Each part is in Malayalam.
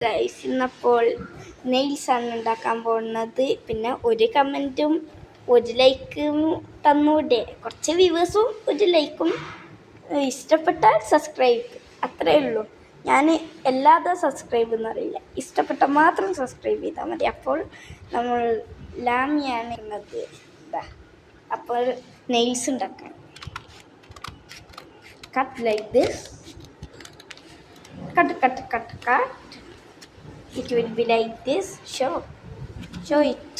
ഗൈസ്, ഇന്നപ്പോൾ നെയിൽസാണ് ഉണ്ടാക്കാൻ പോകുന്നത്. പിന്നെ ഒരു കമൻറ്റും ഒരു ലൈക്കും തന്നൂടെ, കുറച്ച് വ്യൂവേഴ്സും ഒരു ലൈക്കും. ഇഷ്ടപ്പെട്ടാൽ സബ്സ്ക്രൈബ്, അത്രയേ ഉള്ളൂ. ഞാൻ എല്ലാതും സബ്സ്ക്രൈബ് എന്നറിയില്ല, ഇഷ്ടപ്പെട്ട മാത്രം സബ്സ്ക്രൈബ് ചെയ്താൽ മതി. അപ്പോൾ നമ്മൾ ലാമിയാണ് ഉള്ളത്. അപ്പോൾ നെയിൽസ് ഉണ്ടാക്കാൻ cut like this, cut. It will be like this. Show it.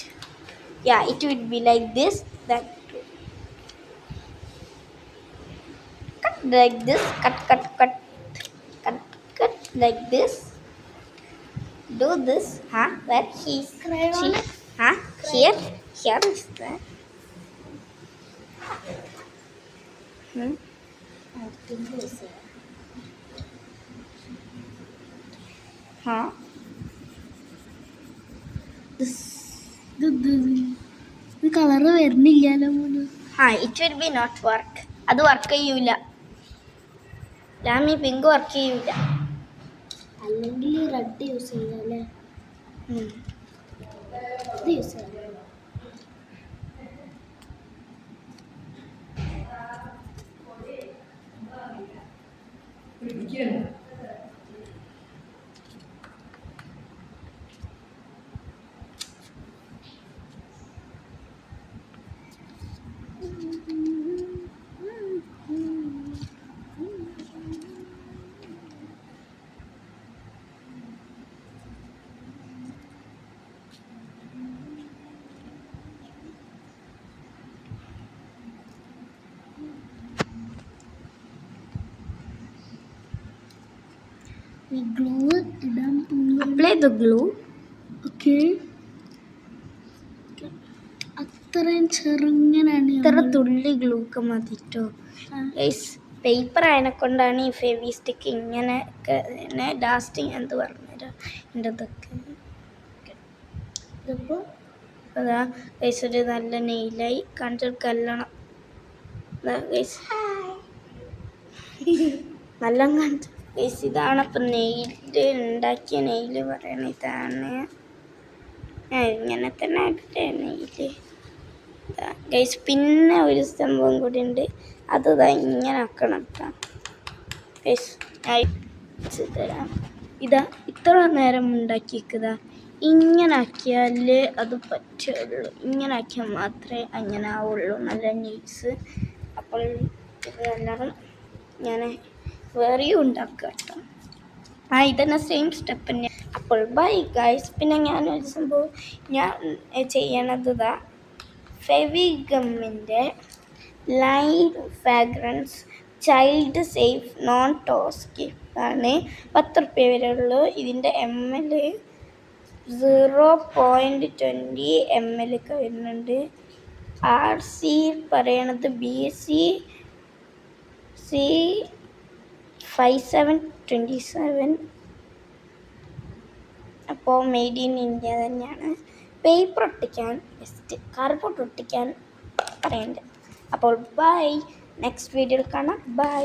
Yeah, it will be like this. That cut like this. Cut like this. Do this. Where he's she? Here is that. Colour വരുന്നില്ലല്ലോ. It will be not work. അത് വർക്ക് ചെയ്യൂല. ലാമി പിങ്ക് വർക്ക് ചെയ്യൂല. അല്ലെങ്കിൽ റെഡ് യൂസ് ചെയ്യാല്ലേ? ഇത് യൂസ് ചെയ്യാം. Apply the glue. Okay. അത്രയും ചെറുങ്ങനാണ്. ഇത്ര തുള്ളി ഗ്ലൂ ഒക്കെ മതിട്ടോ. പേപ്പർ അതിനെക്കൊണ്ടാണ് ഈ ഫെവി സ്റ്റിക്ക് ഇങ്ങനെയൊക്കെ ലാസ്റ്റിങ് എന്ത് പറഞ്ഞുതരാം. എൻ്റെ ഇതൊക്കെ ഇതിപ്പോൾ അതാ ഗൈസ്, ഒരു നല്ല നെയിലായി കാണിച്ചിട്ട് കല്ലണം. നല്ല കാണിച്ചു ഗൈസ്. ഇതാണ് അപ്പം നെയില് ഉണ്ടാക്കിയ നെയില് പറയണ ഇതാണ്. ഇങ്ങനെ തന്നെ ആയിട്ടേ നെയില് ഗൈസ്. പിന്നെ ഒരു സംഭവം കൂടി ഉണ്ട്, അത് ഇങ്ങനെ ആക്കണം ഗൈസ്. തരാം. ഇതാ ഇത്ര നേരം ഉണ്ടാക്കിയേക്കതാ. ഇങ്ങനെ ആക്കിയാലേ അത് പറ്റുള്ളൂ. ഇങ്ങനെ ആക്കിയാൽ മാത്രമേ അങ്ങനെ ആവുള്ളൂ നല്ല നെയിൽസ്. അപ്പോൾ ഇതെല്ലാം ഞാൻ വേറെയും ഉണ്ടാക്കുക കേട്ടോ. ഇതന്നെ സെയിം സ്റ്റെപ്പ് തന്നെ. അപ്പോൾ ബൈ ഗൈസ്. പിന്നെ ഞാനൊരു സംഭവം ഞാൻ ചെയ്യണത് ഇതാ, ഫെവിഗമ്മിൻ്റെ light fragrance child safe non toxic ആണ്. 10 റുപ്യ വരെ ഉള്ളൂ. ഇതിൻ്റെ ML 0.20 ml ഒക്കെ വരുന്നുണ്ട്. RC പറയണത് BC 5727. അപ്പോൾ മെയ്ഡ് ഇൻ ഇന്ത്യ തന്നെയാണ്. പേപ്പർ ഒട്ടിക്കാൻ ബെസ്റ്റ്, കാർഡ്ബോർഡ് ഒട്ടിക്കാൻ പറയണ്ട. അപ്പോൾ ബൈ, നെക്സ്റ്റ് വീഡിയോയിൽ കാണാം. ബൈ.